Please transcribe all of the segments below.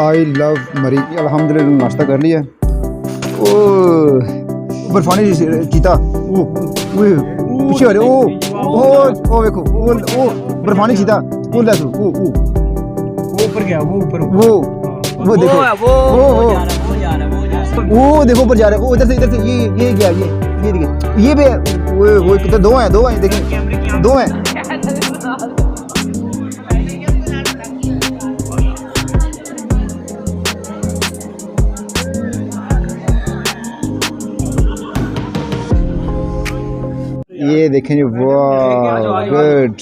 I love मरी। अल्हम्दुलिल्लाह नाश्ता कर लिया। ओ बर्फानी चीता, ओ पीछे वाले, ओ देखो, ओ बर्फानी चीता, वो ले तू, वो ऊपर गया, वो ऊपर, वो देखो, वो देखो ऊपर जा रहा है, वो इधर से ये गया, ये देखिए, ये भी वो कितने दो हैं देखिए, दो हैं। ये देखें जी, वाह गुड,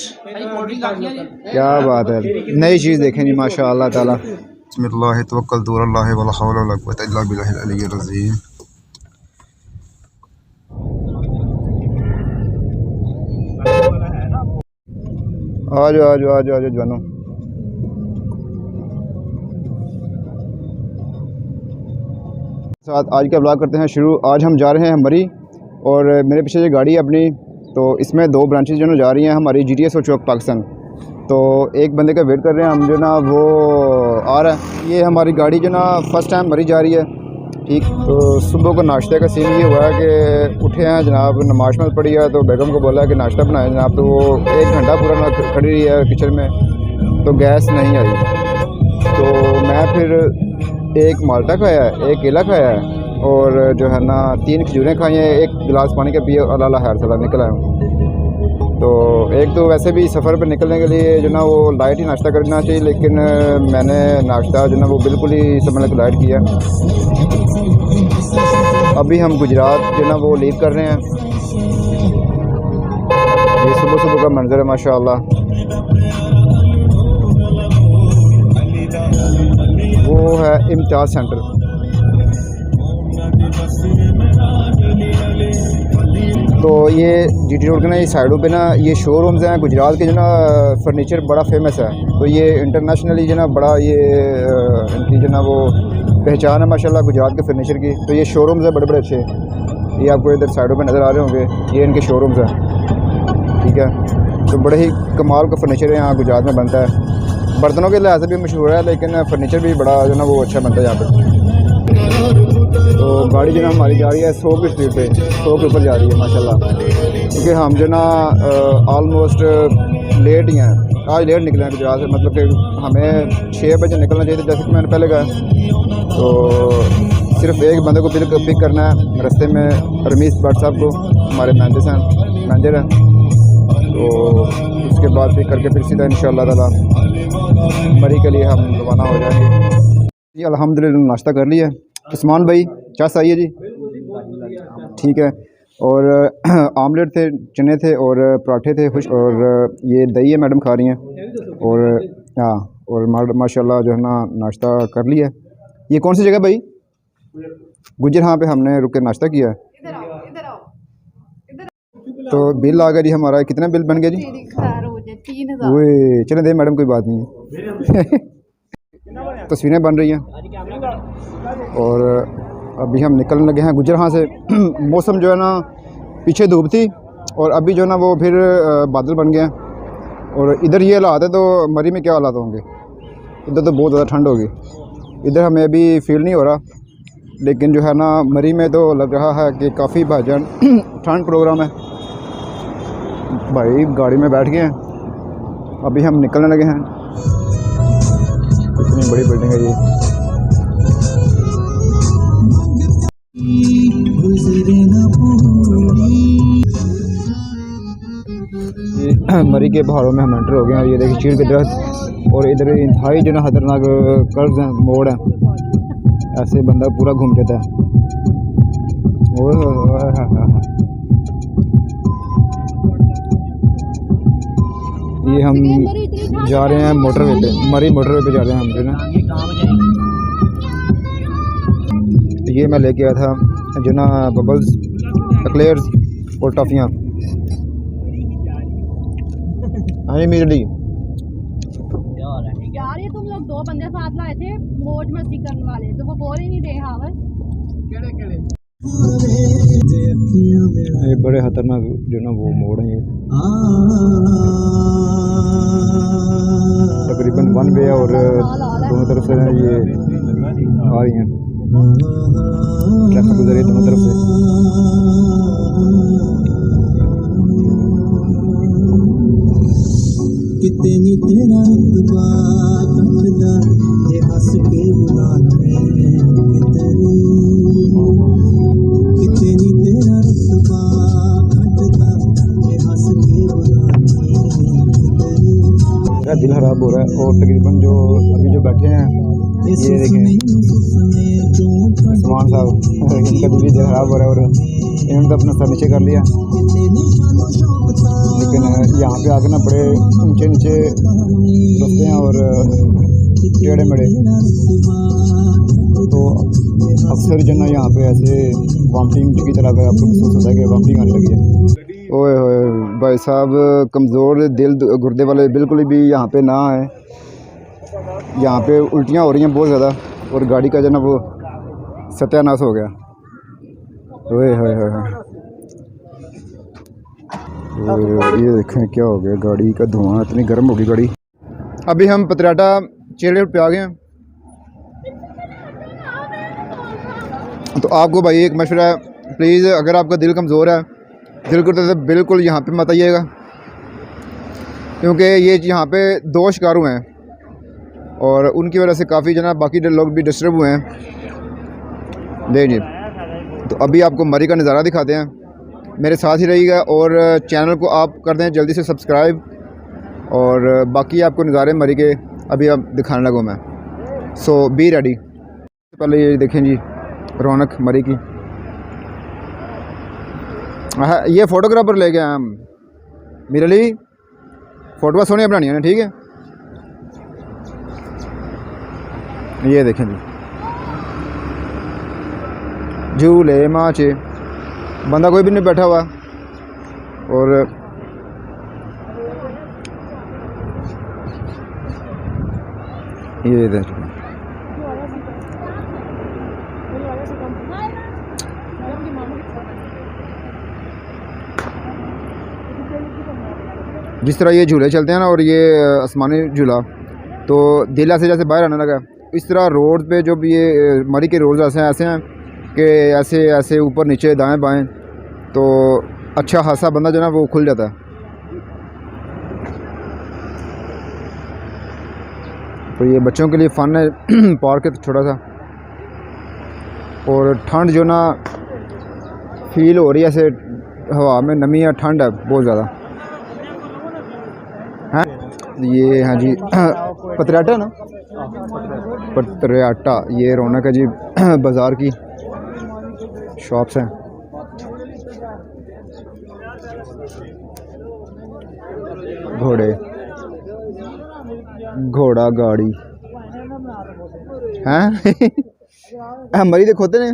क्या बात है, नई चीज़ देखें जी माशाअल्लाह ताला। बिस्मिल्लाह तवक्कलतु अल्लाह वला हौला वला कुव्वता इल्ला बिल्लाहिल अलिय्यिल अज़ीम। आ जाओ जवानों। साथ आज का ब्लॉग करते हैं शुरू। आज हम जा रहे हैं मरी और मेरे पीछे जो गाड़ी है अपनी, तो इसमें दो ब्रांचेज जो ना जा रही हैं हमारी GTS और चौक पाकिस्तान। तो एक बंदे का वेट कर रहे हैं हम, जो ना वो आ रहा है। ये हमारी गाड़ी जो ना फर्स्ट टाइम मरी जा रही है, ठीक। तो सुबह को नाश्ते का सीन ये हुआ है कि उठे हैं जनाब, नमाज में पड़ी है, तो बेगम को बोला कि नाश्ता बनाए जनाब। तो वो 1 घंटा पूरा खड़ी रही है किचन में, तो गैस नहीं आई। तो मैं फिर एक माल्टा खाया है, एक केला खाया है और जो है ना 3 खजूरें खाई हैं, 1 गिलास पानी का पिए और अल्लाह खैर सलाह निकल आया हूँ। तो एक तो वैसे भी सफ़र पर निकलने के लिए जो ना वो लाइट ही नाश्ता करना चाहिए, लेकिन मैंने नाश्ता जो ना वो बिल्कुल ही समझ के लाइट किया। अभी हम गुजरात जो ना वो लीव कर रहे हैं। ये सुबह का मंजर है माशाअल्लाह। वो है इम्तियाज़ सेंटर। तो ये GT रोड के ना ये साइडों पे ना ये शोरूम्स हैं गुजरात के, जो ना फर्नीचर बड़ा फेमस है। तो ये इंटरनेशनली जो ना बड़ा ये इनकी जो ना वो पहचान है माशाल्लाह गुजरात के फर्नीचर की। तो ये शोरूम्स हैं बड़े अच्छे, ये आपको इधर साइडों पे नज़र आ रहे होंगे, ये इनके शोरूम्स हैं, ठीक है। तो बड़े ही कमाल का फर्नीचर है यहाँ गुजरात में बनता है। बर्तनों के लिहाज से भी मशहूर है, लेकिन फर्नीचर भी बड़ा जो ना वो अच्छा बनता है यहाँ पर। तो गाड़ी जो ना हमारी जा रही है 100 की स्पीड पे, 100 के ऊपर जा रही है माशाल्लाह। क्योंकि हम जो ना ऑलमोस्ट लेट ही हैं, आज लेट निकले हैं गुजरात से। मतलब कि हमें 6 बजे निकलना चाहिए था, जैसे कि मैंने पहले कहा। तो सिर्फ एक बंदे को पिक करना है रास्ते में, रमीश भट्ट साहब को, हमारे मैनेजर हैं। तो उसके बाद पिक करके फिर सीधा इंशाअल्लाह ताला मरी के लिए हम रवाना हो जाएंगे। ये अल्हम्दुलिल्लाह नाश्ता कर लिया। उस्मान भाई चाय सही है जी, ठीक है। और आमलेट थे, चने थे और पराठे थे खुश, और ये दही है मैडम खा रही हैं। और हाँ, और माशाल्लाह जो है ना नाश्ता कर लिया। ये कौन सी जगह भाई? गुजर, हाँ पे हमने रुक के नाश्ता किया। तो बिल आ गया जी हमारा। कितना बिल बन गया जी? 3000। वही चले दे मैडम, कोई बात नहीं है। तस्वीरें बन रही हैं और अभी हम निकलने लगे हैं गुजर हाँ से। मौसम जो है ना पीछे धूप थी और अभी जो है ना वो फिर बादल बन गए हैं। और इधर ये हालात है, तो मरी में क्या हालात होंगे? इधर तो बहुत ज़्यादा ठंड होगी। इधर हमें अभी फील नहीं हो रहा, लेकिन जो है ना मरी में तो लग रहा है कि काफ़ी भाईजान ठंड प्रोग्राम है। भाई गाड़ी में बैठ गए हैं, अभी हम निकलने लगे हैं। इतनी बड़ी बिल्डिंग है ये। मरी के पहाड़ों में हम एंटर हो गए हैं। ये देखिए चीड़ के दरख्त, और इधर इंतहाई जो ना खतरनाक कर्व्स हैं, मोड़ हैं, ऐसे बंदा पूरा घूम जाता है। ये हम जा रहे हैं मोटरवे पे, मरी मोटरवे पे जा रहे हैं हम जो ना। ये मैं लेके आया था जो ना बबल्स, एक्लेयर्स और टॉफ़ियाँ। हाँ मीरली यार, ये तुम लोग 2 बंदे साथ लाए थे मौज मस्ती करने वाले, तो वो बोल ही नहीं रहे। हाँ केड़े ये बड़े खतरनाक जो ना वो मोड़ हैं। ये तकरीबन 1 वे और दोनों तरफ से ये आ रही हैं, ट्रैफिक गुजर रही है दोनों तरफ से। कितनी तेरा रुतबा घटदा ये हंस के बुलाने कितनी तेरा रुतबा घटदा ये हंस के बुलाने। मेरा दिल खराब हो रहा है और तकरीबन जो अभी जो बैठे हैं ये देखें उस्मान साहब, इनका भी दिल खराब हो रहा है और इन्होंने तो अपना सर नीचे कर लिया, लेकिन यहाँ पे आकर ना बड़े ऊंचे नीचे रास्ते हैं और टेढ़े मेढ़े, तो अक्सर जो ना यहाँ पे ऐसे वॉमिटिंग की तरह का आपको महसूस होता है कि वॉमिटिंग आने लगी है। ओए होए भाई साहब, कमज़ोर दिल गुर्दे वाले बिल्कुल भी यहाँ पे ना आए। यहाँ पे उल्टियाँ हो रही हैं बहुत ज़्यादा और गाड़ी का जो ना वो सत्यानाश हो गया। ओए होए होए, ये देखें क्या हो गया, गाड़ी का धुआं इतनी गर्म हो गई गाड़ी। अभी हम पतराटा चेले पे आ गए हैं, तो आपको भाई एक मशवरा है, प्लीज़ अगर आपका दिल कमज़ोर है, दिल करता है बिल्कुल यहाँ पे मत आइएगा, क्योंकि ये यहाँ पे 2 शिकार हुए हैं और उनकी वजह से काफ़ी जना बाकी लोग भी डिस्टर्ब हुए हैं। जी, तो अभी आपको मरी का नज़ारा दिखाते हैं, मेरे साथ ही रहिएगा और चैनल को आप कर दें जल्दी से सब्सक्राइब, और बाकी आपको नज़ारे मरी के अभी अब दिखाने लगूँ मैं। सो बी रेडी। पहले ये देखें जी रौनक मरी की। हाँ, ये फ़ोटोग्राफर ले गए हम, मेरे लिए फ़ोटो सोनिया बनानी है ना, ठीक है। ये देखें जी झूले माचे, बंदा कोई भी नहीं बैठा हुआ और ये देखें जिस तरह ये झूले चलते हैं ना, और ये आसमानी झूला तो दिल ऐसे जैसे बाहर आने लगा। इस तरह रोड पे जो भी ये मरी के रोड ऐसे हैं कि ऐसे ऐसे ऊपर नीचे दाएं बाएं, तो अच्छा खासा बंदा जो ना वो खुल जाता है। तो ये बच्चों के लिए फ़न है पार्क है छोटा सा, और ठंड जो ना फील हो रही है, ऐसे हवा में नमी है, ठंड है बहुत ज़्यादा है। ये हाँ जी पतराटा ना, पतराटा, ये रौनक है जी बाज़ार की शॉप्स हैं। घोड़े, घोड़ा गाड़ी हैं मरी दे खोते ने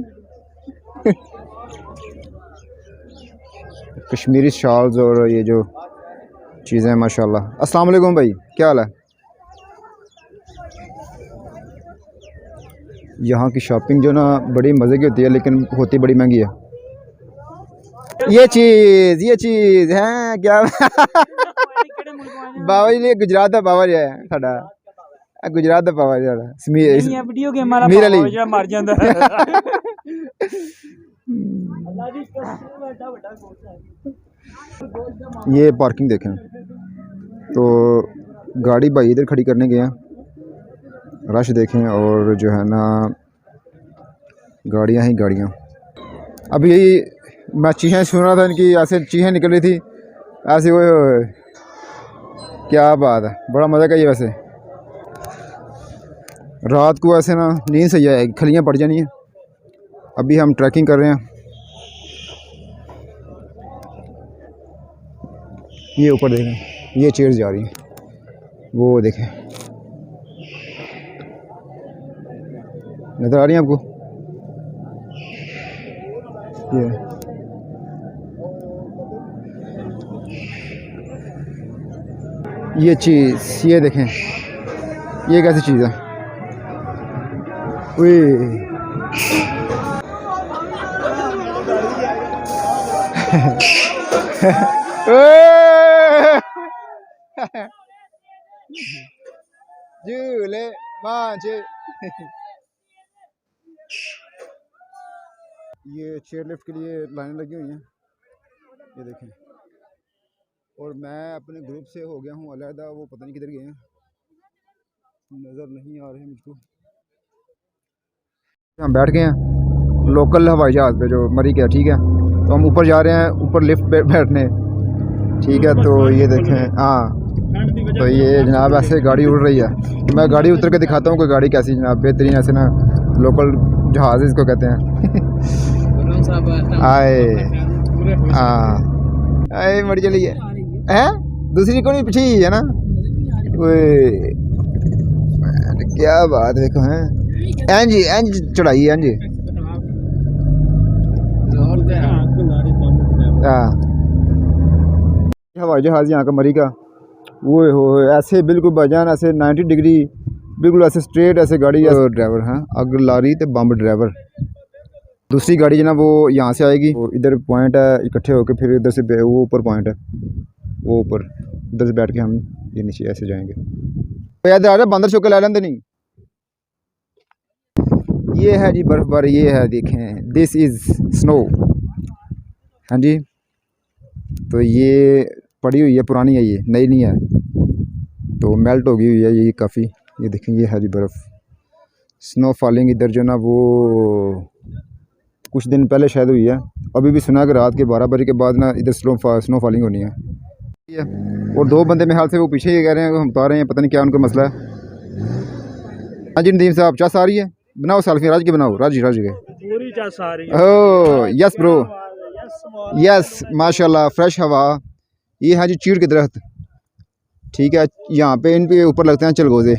कश्मीरी शॉल्स और ये जो चीज़ें माशाल्लाह। अस्सलाम वालेकुम भाई, क्या हाल है? यहाँ की शॉपिंग जो ना बड़ी मज़े की होती है, लेकिन होती बड़ी महंगी है। ये चीज़ है क्या बाबा जी ने गुजरात का बाबा जी है साडा, गुजरात का बाबा जी वीडियो गेम वाला मीर अली जो मर जाता है। ये पार्किंग देखें तो गाड़ी भाई इधर खड़ी करने गए हैं, रश देखें और जो है ना गाड़ियाँ ही गाड़ियाँ। अभी मैं चीखें सुन रहा था, इनकी ऐसे चीखें निकल रही थी ऐसे, वो क्या बात है, बड़ा मज़ा का ये। वैसे रात को ऐसे ना नींद सही आएगी, खलियाँ पड़ जानी हैं। अभी हम ट्रैकिंग कर रहे हैं, ये ऊपर देखें, ये चेयर्स जा रही हैं, वो देखें नज़र आ रही हैं आपको। ये चीज़ ये देखें, ये कैसी चीज़ है। झूले मांझे ये चेयर लिफ्ट के लिए लाइनें लगी हुई हैं, ये देखें। और मैं अपने ग्रुप से हो गया हूँ अलहदा, वो पता नहीं किधर गए हैं, नज़र नहीं आ रहे मुझको। हम बैठ गए हैं लोकल हवाई जहाज़ पे जो मरी गया, ठीक है। तो हम ऊपर जा रहे हैं, ऊपर लिफ्ट पे बैठने, ठीक है। तो ये देखें, हाँ, तो ये जनाब ऐसे गाड़ी उड़ रही है। तो मैं गाड़ी उतर के दिखाता हूँ कोई गाड़ी कैसी जनाब, बेहतरीन ऐसे ना, लोकल जहाज़ इसको कहते हैं। आए आए मर चली है, दूसरी को नहीं पीछे ही है ना। ओए क्या बात देखो हैं, एंज चढ़ाई है एंज। हाँ, हवाई जहाज़ यहाँ का मरी का, वो हो ऐसे बिल्कुल बजान ऐसे 90 डिग्री बिल्कुल ऐसे स्ट्रेट ऐसे गाड़ी है। ड्राइवर हैं अगर लारी तो बम्ब ड्राइवर। दूसरी गाड़ी जो ना वो यहाँ से आएगी, वो इधर पॉइंट है, इकट्ठे होकर फिर इधर से वो ऊपर पॉइंट है, वो ऊपर इधर से बैठ के हम ये नीचे ऐसे जाएंगे। तो याद आ रहा बंदर चौके ला लेंगे नहीं। ये है जी बर्फ़बारी, ये है देखें, दिस इज़ स्नो। हाँ जी, तो ये पड़ी हुई है, पुरानी है, ये नई नहीं है, तो मेल्ट हो गई हुई है ये काफ़ी। ये देखें, ये है जी बर्फ़, स्नो फॉलिंग इधर जो ना वो कुछ दिन पहले शायद हुई है। अभी भी सुना कि रात के 12 बजे के बाद ना इधर स्नो फॉलिंग होनी है। और दो बंदे मेरे हाल से वो पीछे ये कह रहे हैं कि हम उतार रहे हैं, पता नहीं क्या उनका मसला है। हाँ जी नदीम साहब, चास आ रही है, बनाओ सालफी राज के बनाओ, राज के पूरी चास आ रही है। ओह यस ब्रो, यस माशाल्लाह, फ्रेश हवा। ये है जी चीड़ के दरख्त, ठीक है। यहाँ पे इन पे ऊपर लगते हैं चलगोज़े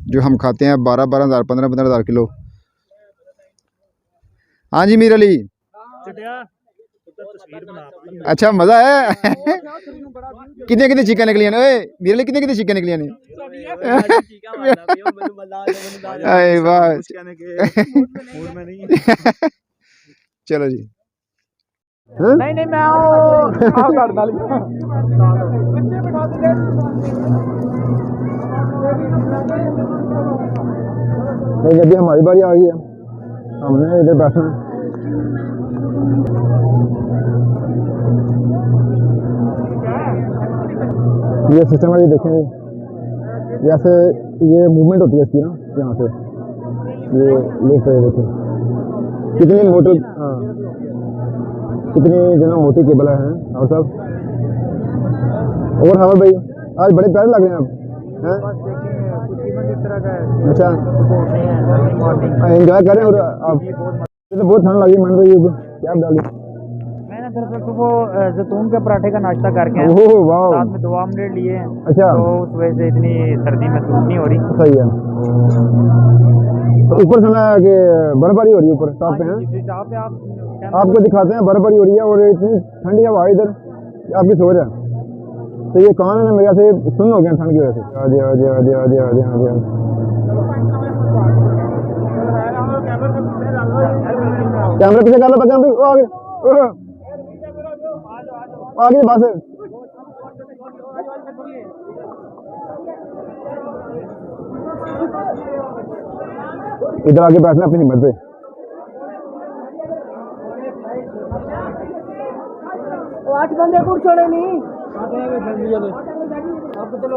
जो हम खाते हैं, 12-12 हज़ार 15-15 हज़ार किलो। हाँ जी मीर अली, अच्छा मज़ा है। कितने कितने चीका निकलियां ने ओए मीर अली, कितने कितने चीका निकलियां ने। अरे वाह चलो जी। नहीं नहीं मैं आओ कर डाल। नहीं अभी हमारी बारी आ गई है, हमने इधर बैठना है। ये सिस्टम है, ये देखें, जैसे ये मूवमेंट होती है इसकी ना, यहाँ से ये लिफ्ट है, देखें कितनी मोटी, हाँ कितनी जो ना मोटी केबल है। और सब और हवा भाई आज बड़े प्यारे लग रहे हैं आप, हैं? अच्छा एंजॉय करें। और आप तो बहुत ठंड लगी, मन रही है, क्या डाली? मैंने दरअसल सुबह जैतून के पराठे का नाश्ता करके आया, ओह वाह, साथ में 2 ऑमलेट लिए हैं। अच्छा, तो उस वजह से इतनी सर्दी महसूस नहीं हो रही। सही है। तो ऊपर सुना है कि बर्फबारी हो रही है, ऊपर टॉप पे हैं, जहाँ पे आप आपको दिखाते हैं बर्फबारी हो रही है। और इतनी ठंडी हवा इधर आपकी सोच है, तो ये कान है ना मेरे से सुन हो गया ठंड की वजह से। आजे आजे आजे आजे आजे आजे कैमरा पीछे कर लो, कैमरा आगे बस। इधर आगे बैठना अपनी हिम्मत पे।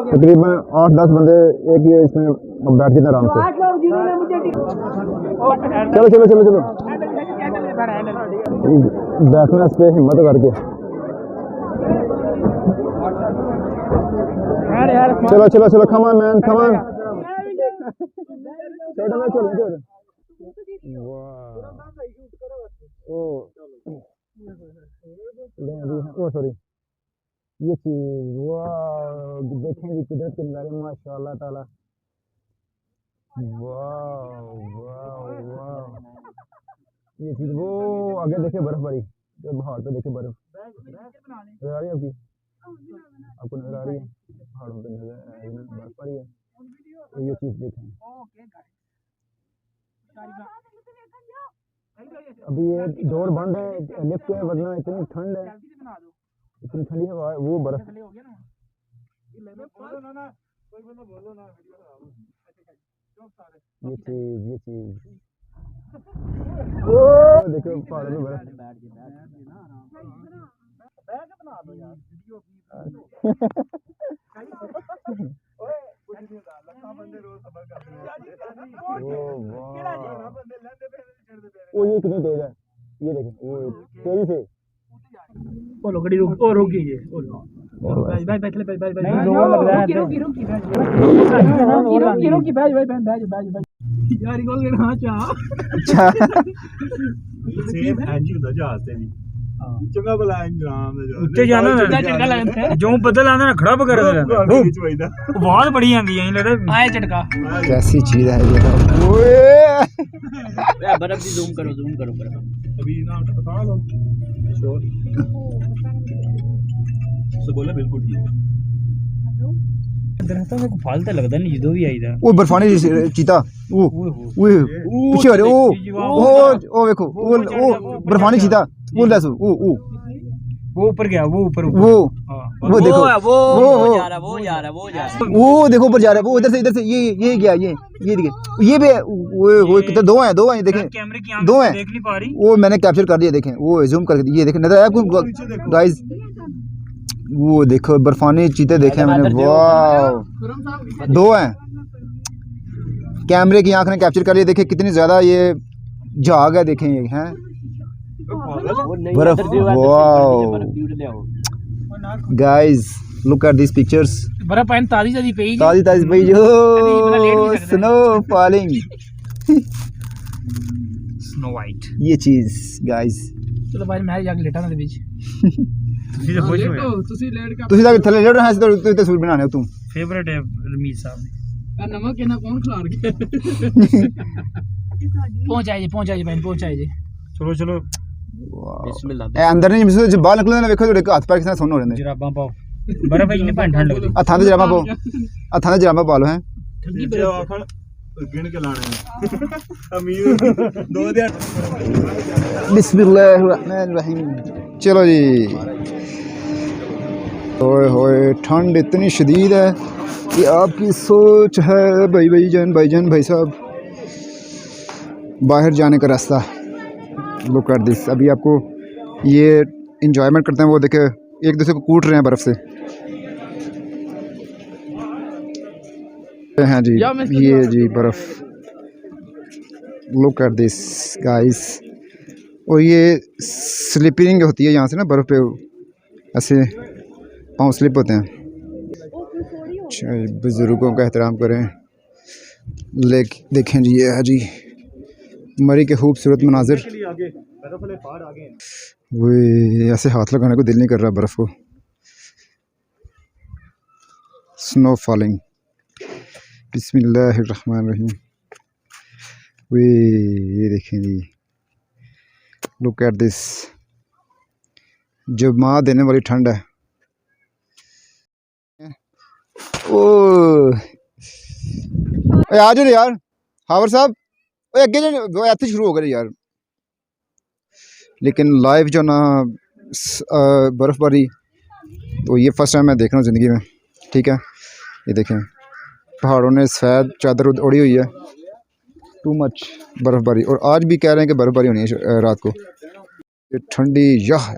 तकरीबन 8-10 बंदे एक ही इसमें बैठ जाते आराम से। चलो चलो चलो चलो बैठना इस पे हिम्मत करके। चलो चलो चलो come on man come on. छोटे में चलो छोटे। ओ सॉरी, ये चीज वाह, देखें जी कुदरत के नज़ारे माशाल्लाह ताला। वाह वाह वाह, ये चीज वो आगे देखे बर्फबारी, जो पहाड़ पे देखे बर्फ नजर आ रही है आपकी, आपको नजर आ रही है पहाड़ों पे नजर बर्फबारी है। तो ये चीज देखें, अभी ये डोर बंद है लिफ्ट है, वरना इतनी ठंड है, इतनी ठंडी हवा है, वो बर्फ। ये चीज ओ देखो पहाड़ में बर्फ ओ ये कितनी तेज है ये देखें वो तेजी से ओ लो गड़ी रुक ओ रुक गई है ओ लो भाई भाई बैठ ले भाई भाई भाई दो लग रहा है रुकी भाई भाई भाई यार गोल के ना चा सेम एंजी ਹੁੰਦਾ ਜਹਾਜ਼ ਤੇ ਵੀ ਚੰਗਾ ਭਲਾ ਇੰਜਰਾਮ ਦਾ ਉੱਤੇ ਜਾਣਾ ਚੰਗਾ ਲੱਗਦਾ ਜੋ ਬਦਲ ਆਂਦਾ ਨਾ ਖੜਾ ਕਰ ਦੇਣਾ ਵਿੱਚ ਵਜਦਾ ਬਹੁਤ ਬੜੀ ਆਂਦੀ ਐ ਲੱਗਦਾ ਆਏ ਝਟਕਾ कैसी चीज है ये तो ओए बर्फ भी जूम करो अभी ना बता लो तो बोला बिल्कुल ठीक दरअसल मेरे को फालता लगता नहीं जो भी आई था वो बर्फानी चीता वो पीछे आ रहे ओ देखो वो बर्फानी चीता वो लैसो वो ऊपर गया वो ऊपर वो देखो वो जा रहा वो देखो ऊपर जा रहा है वो इधर से ये गया ये देखिए ये भी वो कितने दो हैं देखें कैमरे की आंख दो हैं देख नहीं पा रही वो मैंने कैप्चर कर दिया देखें वो जूम करके ये देखें नजर आया आपको गाइस वो देखो बर्फानी चीते देखे मैंने वाह दो हैं कैमरे की आंख ने कैप्चर कर लिया देखे कितनी ज्यादा ये झाग है देखें ये हैं बर्फ वाह guys look at this pictures बर्फ पैन ताजी पेई ताजी भाई जो स्नो फॉलिंग स्नो वाइट ये चीज गाइस चलो भाई मैं जाके लेटा ना बीच ਤੁਸੀਂ ਤਾਂ ਥੱਲੇ ਲੜ ਰਹੇ ਸੀ ਤੇ ਤਸਵੀਰ ਬਣਾਣੇ ਹੋ ਤੂੰ फेवरेट है रमीज साहब ने नमक के ना कौन खिलाड़ के पहुंचाए जी बहन पहुंचाए जी चलो बिस्मिल्लाह ਇਹ ਅੰਦਰ ਨਹੀਂ ਮਿਸ ਜੇ ਬਾਹਰ ਨਿਕਲਦੇ ਨੇ ਵੇਖੋ ਤੁਹਾਡੇ ਹੱਥ ਪੈਰ ਕਿਸ ਤਰ੍ਹਾਂ ਸੁੰਨ ਹੋ ਜਾਂਦੇ ਜਰਾਬਾਂ ਪਾਓ ਬਰਫ ਹੈ ਜਿੰਨੇ ਠੰਡ ਲੱਗਦੀ ਹੱਥਾਂ ਤੇ ਜਰਾਬਾਂ ਪਾਓ ਹੱਥਾਂ ਤੇ ਜਰਾਬਾਂ ਪਾ ਲਓ ਹੈ ਠੰਡੀ ਬਰਫ ਆਖਣ ਗਿਣ ਕੇ ਲਾਣੇ ਅਮੀਰ ਦੋ ਦੇ बिस्मिल्लाह रहमान रहीम चलो जी ओए ठंड इतनी शदीद है कि आपकी सोच है भाई साहब बाहर जाने का रास्ता लुक एट दिस अभी आपको ये इंजॉयमेंट करते हैं वो देखे एक दूसरे को कूट रहे हैं बर्फ़ से हैं जी ये जी बर्फ़ लुक एट दिस गाइस और ये स्लिपिंग होती है यहाँ से ना बर्फ़ पे ऐसे पाँव स्लिप होते हैं अच्छा बुज़ुर्गों का एहतराम करें देखें जी ये है जी मरी के खूबसूरत मनाजिर वो ऐसे हाथ लगाने को दिल नहीं कर रहा बर्फ़ को स्नो फॉलिंग बिस्मिल्लाहिर्रहमानिर्रहीम वे ये देखें जी लुक एट दिस जो माँ देने वाली ठंड है ओ आ जाओ यार हावर साहब अगे जो ऐसे शुरू हो गए यार लेकिन लाइव जो ना बर्फ़बारी तो ये फर्स्ट टाइम मैं देख रहा हूँ ज़िंदगी में ठीक है ये देखें पहाड़ों ने सफ़ेद चादर ओढ़ी हुई है टू मच बर्फ़बारी और आज भी कह रहे हैं कि बर्फ़बारी होनी है रात को ये ठंडी यह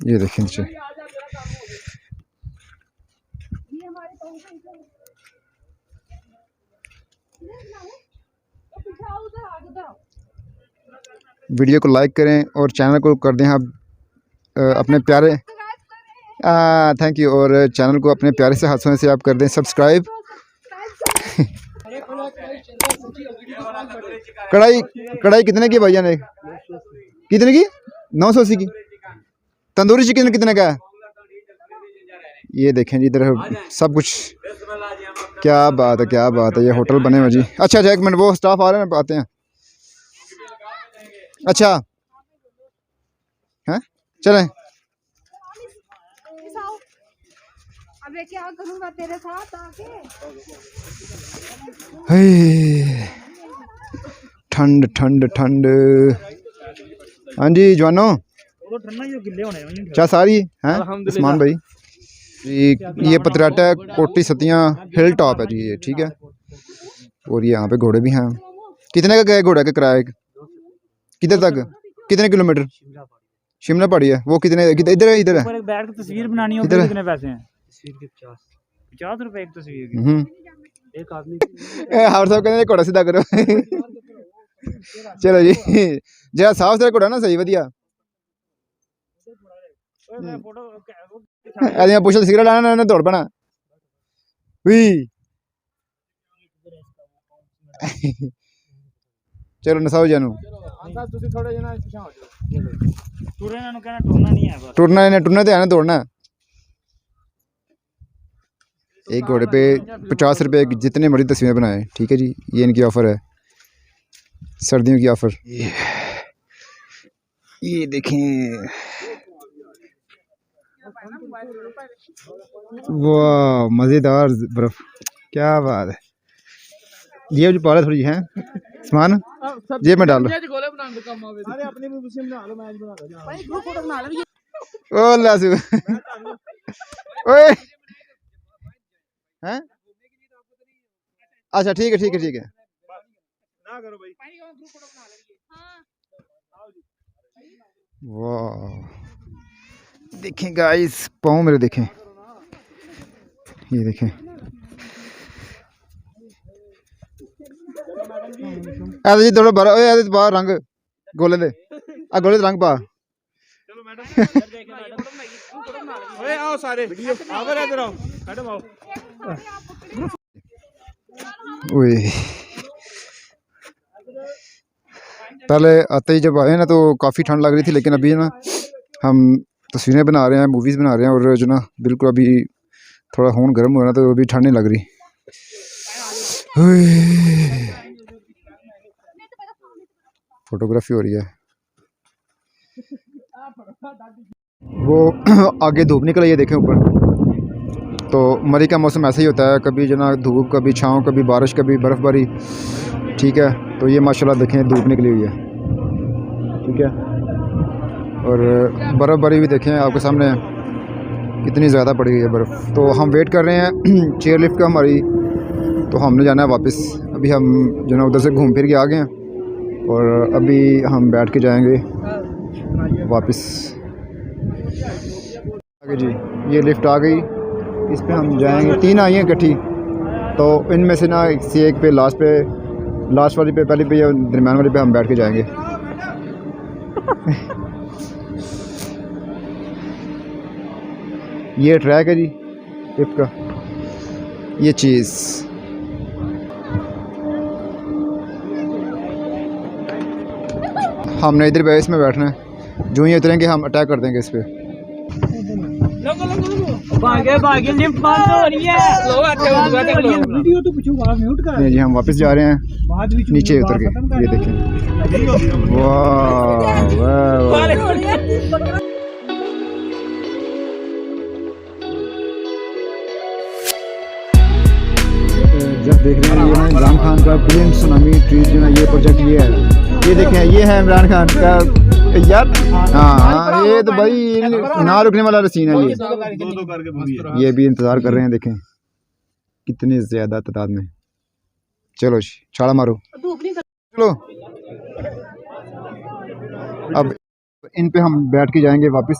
ये देखें नीचे वीडियो को लाइक करें और चैनल को कर दें आप अपने प्यारे थैंक यू और चैनल को अपने प्यारे से हाथों से आप कर दें सब्सक्राइब कढ़ाई कितने की भैया ने कितने की 980 की तंदूरी चिकन कितने का है ये देखें जी इधर सब कुछ क्या बात है ये होटल बने हुए जी अच्छा एक मिनट वो स्टाफ आ रहे हैं आते हैं अच्छा हैं चलें अबे क्या करूंगा तेरे साथ आके ठंड हाँ जी जवानों वो ठंडा ही गिल्ले होने हैं क्या सारी हैं उस्मान भाई जी। ये पतराटा है, कोटी सतियाँ हिल टॉप है जी ये, ठीक है। और ये यहाँ पे घोड़े भी हैं। कितने का गए घोड़े का किराया? किधर तक, कितने किलोमीटर? शिमला पहाड़ी है वो कितने? इधर है, इधर है। एक बैठ के तस्वीर बनानी हो इधर है। कितने पैसे हैं? तस्वीर के 50 रुपए एक तस्वीर के। एक आदमी हर सब कहते घोड़ा सीधा करो। चलो जी, जरा साफ सुथरा घोड़ा ना सही वधिया। ऐसे पुछ सिगरेट लाना ना दौड़ पैना। चलो नसाओ जानू टुरना है, टुरना तो है ना, दौड़ना है। एक घोड़े पे 50 रुपए जितने मर्जी तस्वीरें बनाए, ठीक है जी। ये इनकी ऑफर है, सर्दियों की ऑफर। ये देखें, वाह मज़ेदार बर्फ, क्या बात है। ये जो पाला थोड़ी है सामान जेब में डालो। ओ लासू ओए हैं, अच्छा ठीक है ठीक है ठीक है। वाह देखें गाइस, पाँव मेरे देखें, ये देखें। ऐसे जी थोड़ा बाहर रंग गोले दे, आ गोले दे रंग पा। ओए आओ सारे आओ इधर आओ मैडम आओ। ओए पहले आते ही जब आए ना तो काफ़ी ठंड लग रही थी, लेकिन अभी ना हम तस्वीरें बना रहे हैं, मूवीज़ बना रहे हैं, और जो ना बिल्कुल अभी थोड़ा खून गर्म हो रहा है तो अभी ठंड नहीं लग रही। फोटोग्राफी हो रही है। वो आगे धूप निकल, ये देखें ऊपर। तो मरी का मौसम ऐसा ही होता है, कभी जो ना धूप, कभी छाँव, कभी बारिश, कभी बर्फ़बारी, ठीक है। तो ये माशाल्लाह देखें धूप निकली हुई है, ठीक है। और बर्फ़बारी भी देखें आपके सामने कितनी ज़्यादा पड़ी हुई है बर्फ़। तो हम वेट कर रहे हैं चेयर लिफ्ट का हमारी, तो हमने जाना है वापस। अभी हम जो ना उधर से घूम फिर के आ गए हैं और अभी हम बैठ के जाएंगे वापस। आगे जी ये लिफ्ट आ गई, इस पे हम जाएंगे। 3 आई हैं इकट्ठी, तो इनमें से ना किसी एक पे लास्ट वाली पे, पहली पे या दरम्यान वाली पे हम बैठ के जाएंगे। ये ट्रैक है जी लिफ्ट का, ये चीज़। हमने इधर पे इसमें बैठना है, जो ही उतरेंगे हम अटैक कर देंगे इस पे। भागे लिफ्ट बंद हो रही है। वीडियो तो कुछ म्यूट कर। नहीं जी हम वापस जा रहे हैं नीचे उतर के, ये देखें। वाह वाह वाह। जब देख रहे हैं ये है इमरान खान का पीएम सुनामी ट्रीज जो है, ये प्रोजेक्ट ये है, ये देखें, ये है इमरान खान का यार। हाँ ये तो भाई ना रुकने वाला सीन है ये। दो करके ये भी इंतज़ार कर रहे हैं, देखें कितनी ज़्यादा तादाद में। चलो छाड़ा मारो, चलो अब इन पे हम बैठ के जाएंगे वापस।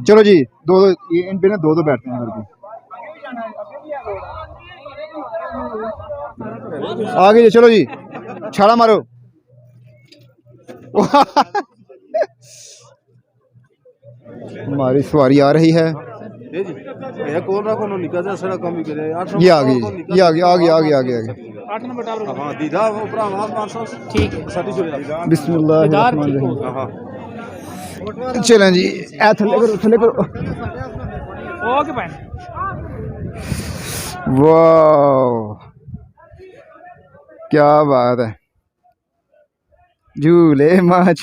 चलो जी दो ये इन पे ना दो बैठते हैं करके। आगे जी चलो जी छाड़ा मारो। हमारी सवारी आ रही है, ये आ गई, ये आ गई, आ गई, आ गई, आ गई, आ गई। बिस्मिल्लाहिर्रहमानिर्रहीम। चलें जी थले करो, थले करो। ओके भाई। वाह क्या बात है, झूले माच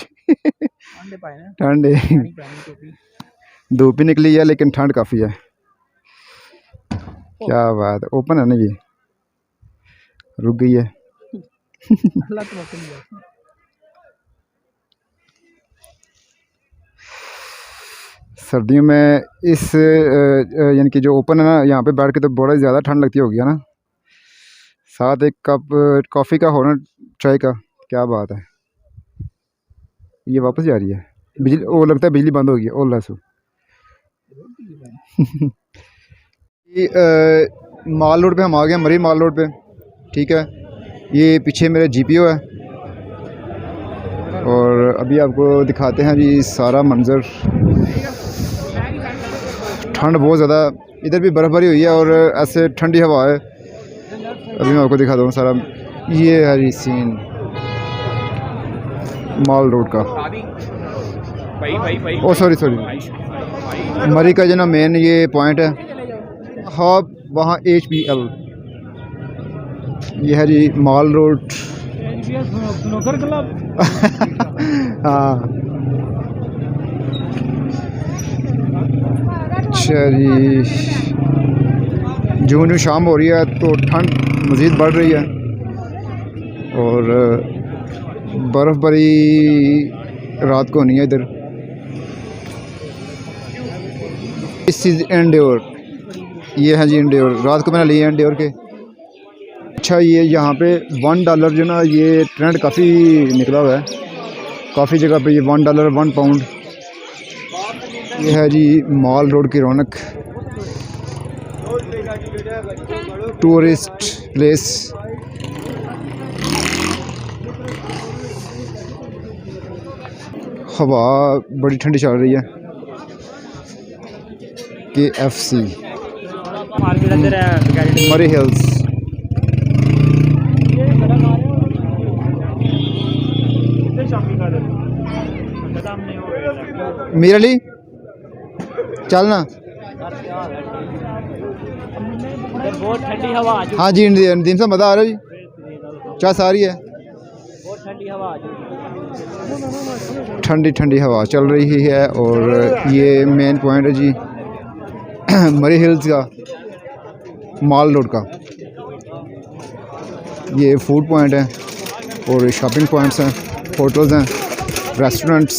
ठंडे। धूप भी निकली है लेकिन ठंड काफ़ी है। क्या बात है, ओपन है ना ये, रुक गई है। सर्दियों में इस यानी कि जो ओपन है ना, यहाँ पे बैठ के तो बड़ा ज़्यादा ठंड लगती होगी है ना। साथ एक कप कॉफ़ी का हो ना, चाय का, क्या बात है। ये वापस जा रही है बिजली, वो लगता है बिजली बंद हो गई। ओ लसू माल रोड पे हम आ गए, मरी माल रोड पे। ठीक है, ये पीछे मेरा GPO है और अभी आपको दिखाते हैं जी सारा मंज़र। ठंड बहुत ज़्यादा, इधर भी बर्फ़बारी हुई है और ऐसे ठंडी हवा है। अभी मैं आपको दिखाता हूँ सारा। ये है जी सीन माल रोड का। ओ सॉरी मरी का जो ना मेन ये पॉइंट है, हाँ वहाँ HPL। ये है जी माल रोड। Snooker club. हाँ अच्छा जी, जून शाम हो रही है तो ठंड मज़ीद बढ़ रही है और बर्फ़बारी रात को होनी है इधर। This is endure. ये है जी एंड्योर, रात को मैंने लिए एंड्योर के। अच्छा ये यहाँ पे $1 जो ना, ये ट्रेंड काफ़ी निकला हुआ है काफ़ी जगह पे। ये $1 1 पाउंड। ये है जी मॉल रोड की रौनक, टूरिस्ट प्लेस। हवा बड़ी ठंडी चल रही है। KFC मरी हिल्स। मीर अली चलना। बहुत ठंडी हवा। हाँ जी नदीम साहब मज़ा आ रहा है जी, चाय सारी है। बहुत ठंडी हवा, ठंडी ठंडी हवा चल रही है और ये मेन पॉइंट है जी मरी हिल्स का, माल रोड का। ये फूड पॉइंट है और शॉपिंग पॉइंट्स हैं, होटल्स हैं, रेस्टोरेंट्स।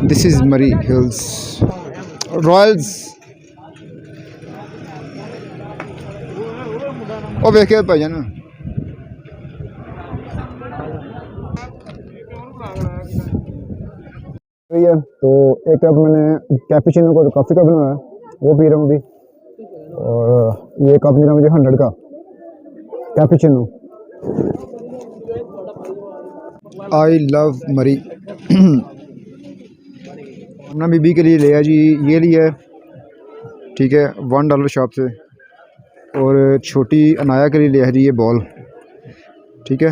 दिस इज़ मरी हिल्स रॉयल्स। ओ वेखे भाई जान है। तो एक कप मैंने कैपुचिनो को कॉफ़ी का बनाया, वो पी रहा हूँ अभी। और ये कप मिला मुझे 100 का कैपुचिनो। आई लव मरी। हमने बीबी के लिए लिया जी, ये लिया है ठीक है $1 शॉप से। और छोटी अनाया के लिए लिया है जी ये बॉल, ठीक है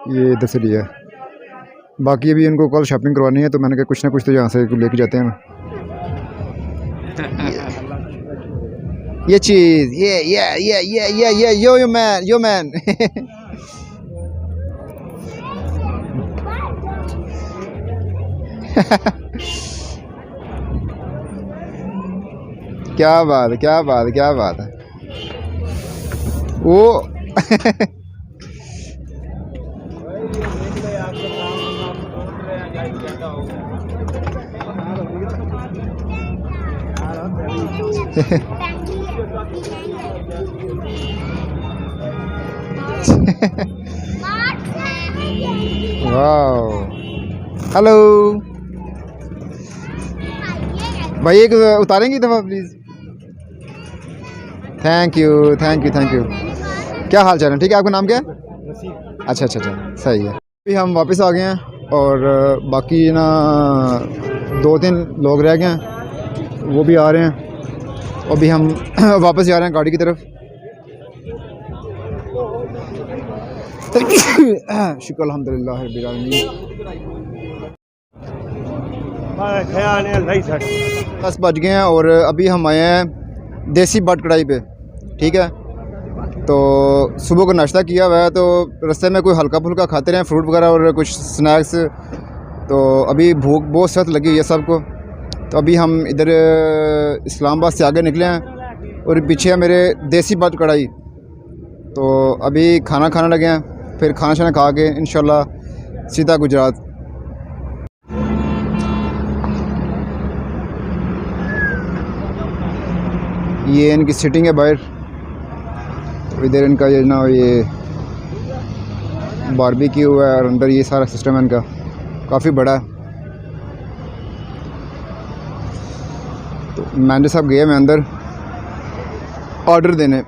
ये इधर से लिया है। बाकी अभी इनको कल शॉपिंग करवानी है तो मैंने कहा कुछ ना कुछ तो यहाँ से लेके जाते हैं। ये चीज़ ये यो मैन क्या बात है, क्या बात है, क्या बात है। वो वाओ हेलो भाई, एक उतारेंगी दफ़ा please. Thank you thank you thank you. क्या हाल चाल है? ठीक है, आपका नाम क्या है? अच्छा अच्छा अच्छा सही है। अभी हम वापस आ गए हैं और बाकी ना 2-3 लोग रह गए हैं, वो भी आ रहे हैं। अभी हम वापस जा रहे हैं गाड़ी की तरफ। शुक्र अल्हम्दुलिल्लाह रब्बिल आलमीन। 10 बज गए हैं और अभी हम आए हैं देसी बट कढ़ाई पे, ठीक है। तो सुबह को नाश्ता किया हुआ है तो रास्ते में कोई हल्का फुल्का खाते रहे, फ्रूट वगैरह और कुछ स्नैक्स। तो अभी भूख बहुत सख्त लगी हुई है सबको। तो अभी हम इधर इस्लामाबाद से आगे निकले हैं और पीछे है मेरे देसी बट कढ़ाई। तो अभी खाना खाने लगे हैं, फिर खाना शाना खा के इंशाल्लाह सीधा गुजरात। ये इनकी सिटिंग है बाहर। तो इधर इनका ये ना ये बारबेक्यू है और अंदर ये सारा सिस्टम है इनका, काफ़ी बड़ा है। तो मैनेजर साहब गए मैं अंदर ऑर्डर देने।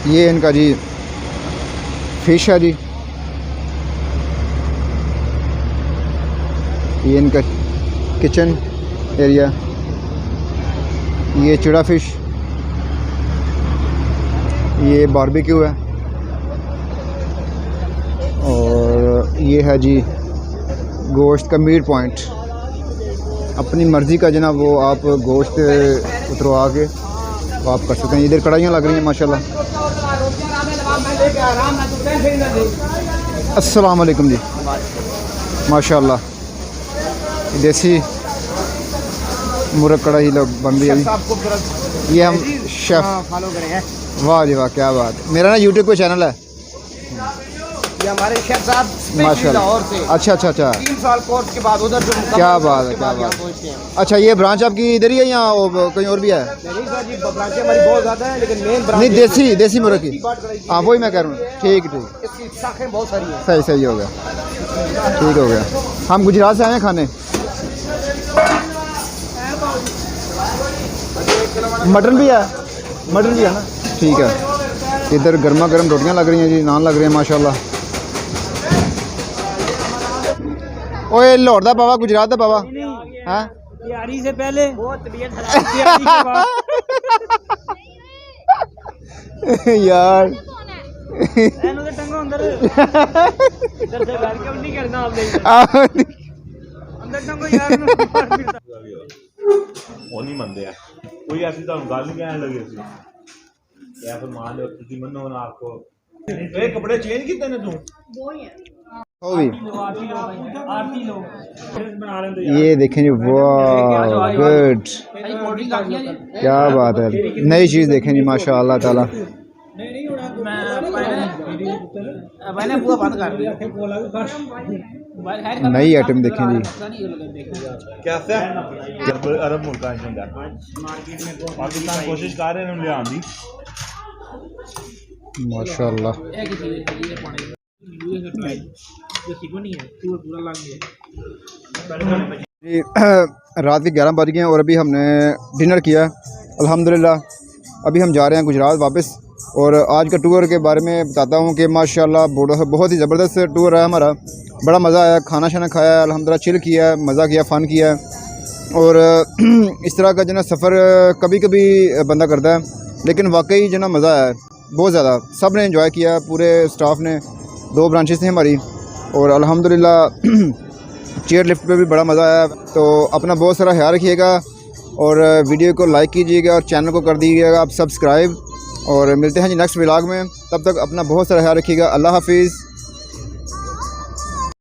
ये इनका जी फ़िश है जी, ये इनका किचन एरिया, ये चिड़ा फ़िश, ये बारबेक्यू है और ये है जी गोश्त का मीट पॉइंट। अपनी मर्ज़ी का जनाब वो आप गोश्त उतरवा के वो आप कर सकते हैं। इधर कढ़ाइयाँ लग रही हैं माशाल्लाह। अस्सलाम वालेकुम जी, माशाल्लाह देसी मुर्ग कढ़ाई लोग बन रही है जी। ये हम शेफ़ फॉलो करें। वाह जी वाह, क्या बात। मेरा ना यूट्यूब पे चैनल है, ये हमारे शेफ साहब माशाल्लाह। लाहौर से अच्छा अच्छा अच्छा, 3 साल कोर्स के बाद उधर जो क्या बात है, क्या बात। अच्छा ये ब्रांच आपकी इधर ही है या कहीं और भी है? नहीं सर जी, ब्रांचें हमारी बहुत ज़्यादा है, लेकिन मेन ब्रांच नहीं देसी मुर्ग की। हाँ वही मैं कह रहा हूँ। ठीक ठीक, इसकी शाखें बहुत सारी हैं। सही सही हो गया, ठीक हो गया। हम गुजरात से आए हैं खाने। मटन भी है, मटन भी है ना, ठीक है। इधर गर्मा गर्म रोटियां लग रही हैं जी, नान लग रहे हैं माशाल्लाह। ओए लाहौर दा पावा, गुजरात दा पावा। हाँ तैयारी से पहले बहुत तबीयत यार टंगो अंदर इधर से वेलकम नहीं करना आपने अंदर टंगो यार ਉਹ ਨਹੀਂ ਮੰਨਦੇ ਆ ਕੋਈ ਐਸੀ ਤੁਹਾਨੂੰ ਗੱਲ ਨਹੀਂ ਕਹਿਣ ਲੱਗੇ ਸੀ ਯਾ ਫਿਰ ਮੰਨ ਲਿਓ ਤੁਸੀਂ ਮੰਨੋ ਨਾ ਆਪਕੋ ਇਹ ਕੱਪੜੇ ਚੇਂਜ ਕੀਤੇ ਨੇ ਤੂੰ वो ही है। वो भी आरती लो बना लेंगे ये देखें जी, वाह गुड, क्या बात है। नई चीज़ देखें जी माशाअल्लाह ताला। मैंने बुआ बंद कर दिया नई आइटम देखें जी, कैसा अरब मुल्क के अंदर पाकिस्तान कोशिश कर रहे हैं लियान दी माशाअल्लाह। जी रात के 11 बज गए हैं और अभी हमने डिनर किया अल्हम्दुलिल्लाह। अभी हम जा रहे हैं गुजरात वापस। और आज का टूर के बारे में बताता हूँ कि माशाल्लाह बहुत ही ज़बरदस्त टूर है हमारा। बड़ा मज़ा आया, खाना शाना खाया अल्हम्दुलिल्लाह, चिल किया, मज़ा किया, फ़न किया। और इस तरह का जो ना सफ़र कभी कभी बंदा करता है, लेकिन वाकई जो ना मज़ा आया बहुत ज़्यादा। सब ने एंजॉय किया, पूरे स्टाफ ने। 2 ब्रांचेस थी हमारी और अल्हम्दुलिल्लाह चेयर लिफ्ट पे भी बड़ा मज़ा आया। तो अपना बहुत सारा ख्याल रखिएगा और वीडियो को लाइक कीजिएगा और चैनल को कर दीजिएगा आप सब्सक्राइब। और मिलते हैं जी नेक्स्ट व्लॉग में, तब तक अपना बहुत सारा ख्याल रखिएगा। अल्लाह हाफिज़।